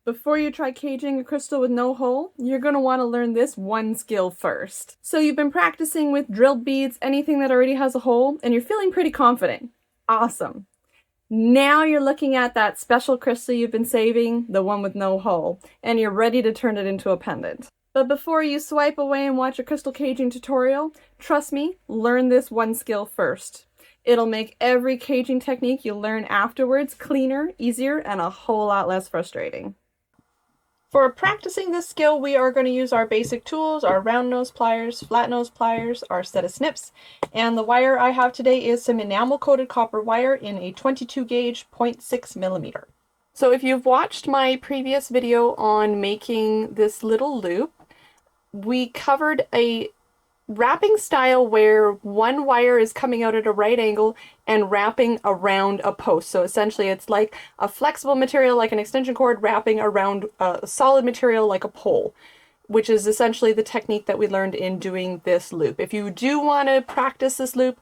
Before you try caging a crystal with no hole, you're going to want to learn this one skill first. So you've been practicing with drilled beads, anything that already has a hole, and you're feeling pretty confident. Awesome. Now you're looking at that special crystal you've been saving, the one with no hole, and you're ready to turn it into a pendant. But before you swipe away and watch a crystal caging tutorial, trust me, learn this one skill first. It'll make every caging technique you learn afterwards cleaner, easier, and a whole lot less frustrating. For practicing this skill, we are going to use our basic tools, our round nose pliers, flat nose pliers, our set of snips, and the wire I have today is some enamel coated copper wire in a 22 gauge 0.6 millimeter. So if you've watched my previous video on making this little loop, we covered a wrapping style where one wire is coming out at a right angle and wrapping around a post. So essentially it's like a flexible material like an extension cord wrapping around a solid material like a pole, which is essentially the technique that we learned in doing this loop. If you do want to practice this loop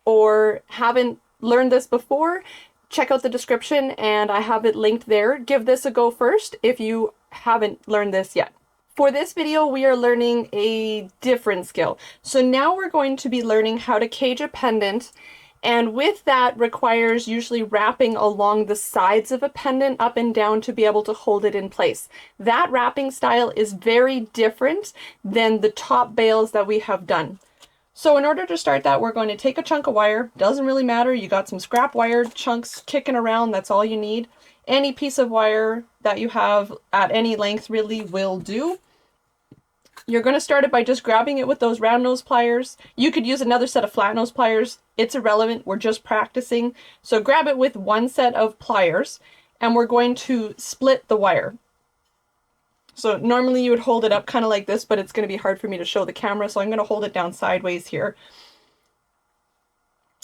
or haven't learned this before, check out the description and I have it linked there. Give this a go first if you haven't learned this yet. For this video, we are learning a different skill. So now we're going to be learning how to cage a pendant, and with that requires usually wrapping along the sides of a pendant up and down to be able to hold it in place. That wrapping style is very different than the top bales that we have done. So in order to start that, we're going to take a chunk of wire. Doesn't really matter, you got some scrap wire chunks kicking around, that's all you need. Any piece of wire that you have at any length really will do. You're going to start it by just grabbing it with those round nose pliers. You could use another set of flat nose pliers. It's irrelevant. We're just practicing. So grab it with one set of pliers and we're going to split the wire. So normally you would hold it up kind of like this, but it's going to be hard for me to show the camera. So I'm going to hold it down sideways here.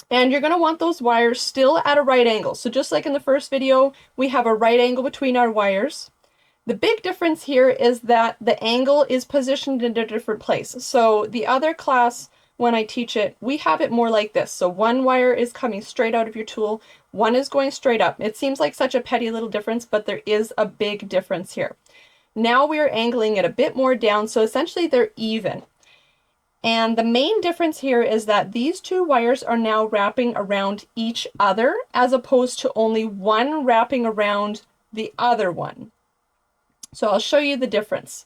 And you're going to want those wires still at a right angle. So just like in the first video, we have a right angle between our wires. The big difference here is that the angle is positioned in a different place. So the other class, when I teach it, we have it more like this. So one wire is coming straight out of your tool, one is going straight up. It seems like such a petty little difference, but there is a big difference here. Now we're angling it a bit more down, so essentially they're even. And the main difference here is that these two wires are now wrapping around each other as opposed to only one wrapping around the other one. So I'll show you the difference.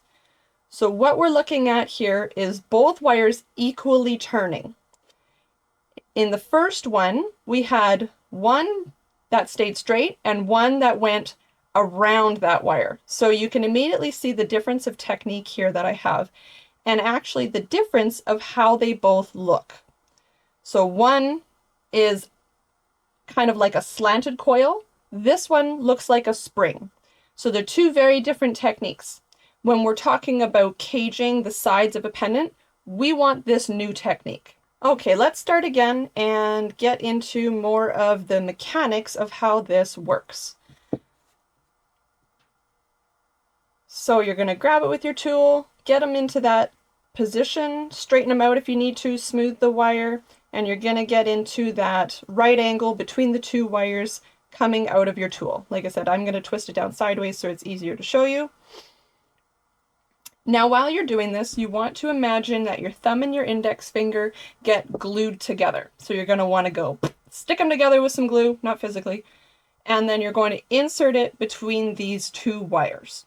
So what we're looking at here is both wires equally turning. In the first one, we had one that stayed straight and one that went around that wire. So you can immediately see the difference of technique here that I have, and actually the difference of how they both look. So one is kind of like a slanted coil. This one looks like a spring. So they're two very different techniques. When we're talking about caging the sides of a pendant, we want this new technique. Okay, let's start again and get into more of the mechanics of how this works. So you're going to grab it with your tool, get them into that position, straighten them out if you need to, smooth the wire, and you're going to get into that right angle between the two wires coming out of your tool. Like I said, I'm going to twist it down sideways so it's easier to show you. Now while you're doing this, you want to imagine that your thumb and your index finger get glued together. So you're going to want to go stick them together with some glue, not physically, and then you're going to insert it between these two wires.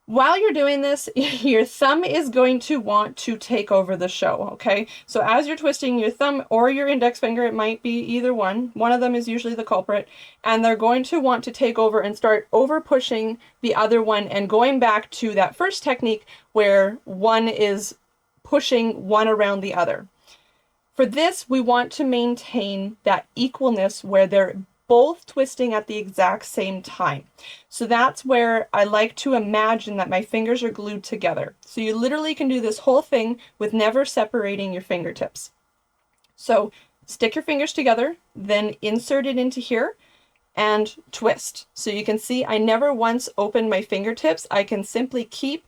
While you're doing this, your thumb is going to want to take over the show, okay? So as you're twisting your thumb or your index finger, it might be either one. One of them is usually the culprit, and they're going to want to take over and start over pushing the other one and going back to that first technique where one is pushing one around the other. For this, we want to maintain that equalness where they're both twisting at the exact same time. So that's where I like to imagine that my fingers are glued together. So you literally can do this whole thing with never separating your fingertips. So stick your fingers together, then insert it into here and twist. So you can see I never once opened my fingertips. I can simply keep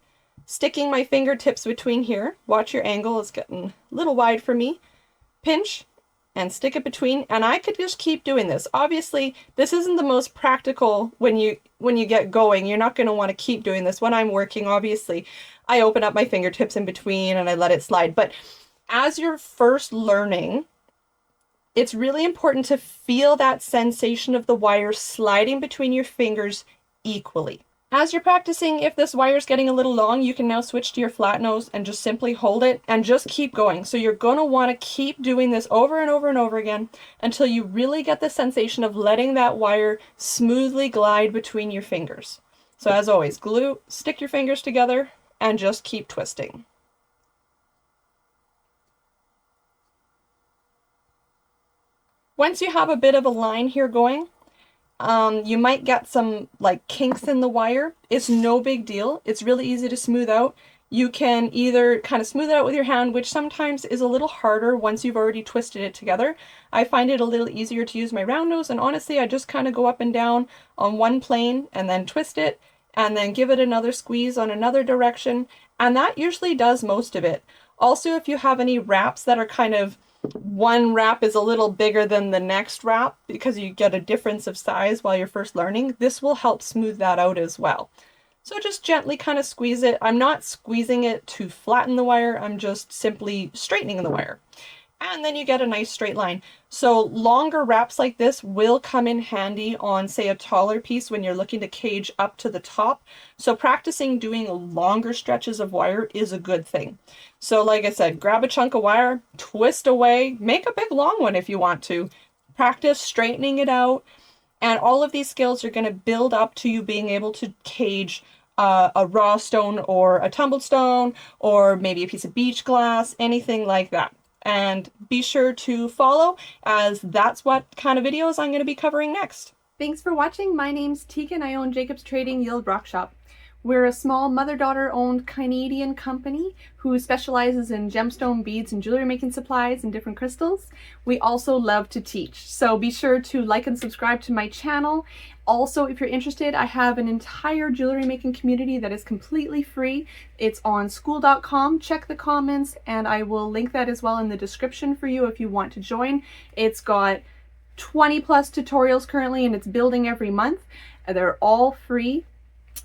sticking my fingertips between here. Watch your angle, it's getting a little wide for me. Pinch and stick it between, and I could just keep doing this. Obviously, this isn't the most practical when you get going. You're not going to want to keep doing this. When I'm working, obviously, I open up my fingertips in between and I let it slide. But as you're first learning, it's really important to feel that sensation of the wire sliding between your fingers equally. As you're practicing, if this wire is getting a little long, you can now switch to your flat nose and just simply hold it and just keep going. So you're going to want to keep doing this over and over and over again until you really get the sensation of letting that wire smoothly glide between your fingers. So as always, stick your fingers together and just keep twisting. Once you have a bit of a line here going, you might get some like kinks in the wire. It's no big deal. It's really easy to smooth out. You can either kind of smooth it out with your hand, which sometimes is a little harder once you've already twisted it together. I find it a little easier to use my round nose, and honestly, I just kind of go up and down on one plane and then twist it and then give it another squeeze on another direction, and that usually does most of it. Also, if you have any wraps that are kind of one wrap is a little bigger than the next wrap because you get a difference of size while you're first learning, this will help smooth that out as well. So just gently kind of squeeze it. I'm not squeezing it to flatten the wire, I'm just simply straightening the wire. And then you get a nice straight line. So longer wraps like this will come in handy on, say, a taller piece when you're looking to cage up to the top. So practicing doing longer stretches of wire is a good thing. So like I said, grab a chunk of wire, twist away, make a big long one if you want to. Practice straightening it out. And all of these skills are going to build up to you being able to cage a raw stone or a tumbled stone, or maybe a piece of beach glass, anything like that. And be sure to follow, as that's what kind of videos I'm going to be covering next. Thanks for watching. My name's Tegan. I own Jacob's Trading Yield Rock Shop. We're a small mother-daughter owned Canadian company who specializes in gemstone beads and jewelry making supplies and different crystals. We also love to teach, so be sure to like and subscribe to my channel. Also, if you're interested, I have an entire jewelry making community that is completely free. It's on school.com. Check the comments and I will link that as well in the description for you if you want to join. It's got 20 plus tutorials currently and it's building every month. They're all free.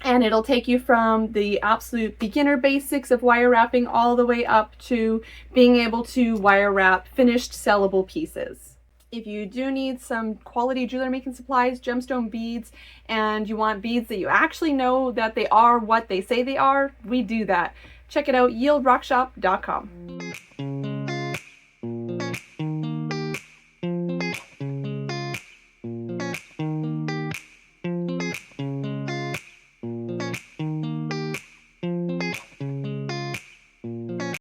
And it'll take you from the absolute beginner basics of wire wrapping all the way up to being able to wire wrap finished sellable pieces. If you do need some quality jewelry making supplies, gemstone beads, and you want beads that you actually know that they are what they say they are, we do that. Check it out, yieldrockshop.com.